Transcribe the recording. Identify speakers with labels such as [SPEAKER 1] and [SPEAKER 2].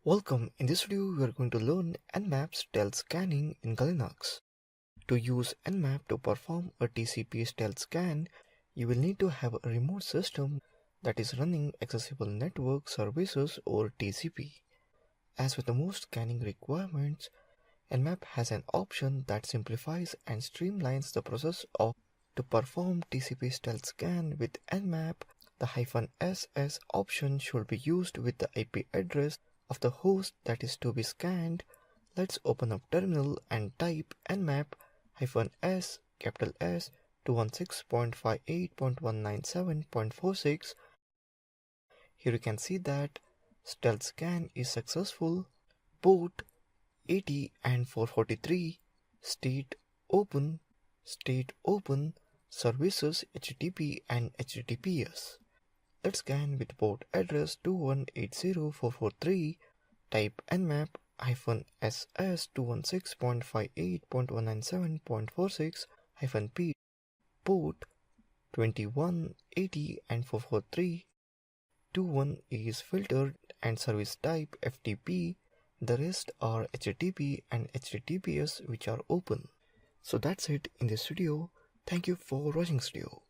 [SPEAKER 1] Welcome, in this video we are going to learn Nmap stealth scanning in Linux. To use Nmap to perform a TCP stealth scan, you will need to have a remote system that is running accessible network services or TCP. As with the most scanning requirements, Nmap has an option that simplifies and streamlines the process of to perform TCP stealth scan with Nmap. The "-ss" option should be used with the IP address of the host that is to be scanned. Let's open up terminal and type nmap -s capital S 216.58.197.46. Here you can see that stealth scan is successful. Port 80 and 443, state open, services HTTP and HTTPS. Let's scan with port address 2180443. Type nmap -ss 216.58.197.46 -p. Port 2180 and 443. 21 is filtered and service type FTP. The rest are HTTP and HTTPS which are open. So that's it in this video. Thank you for watching this video.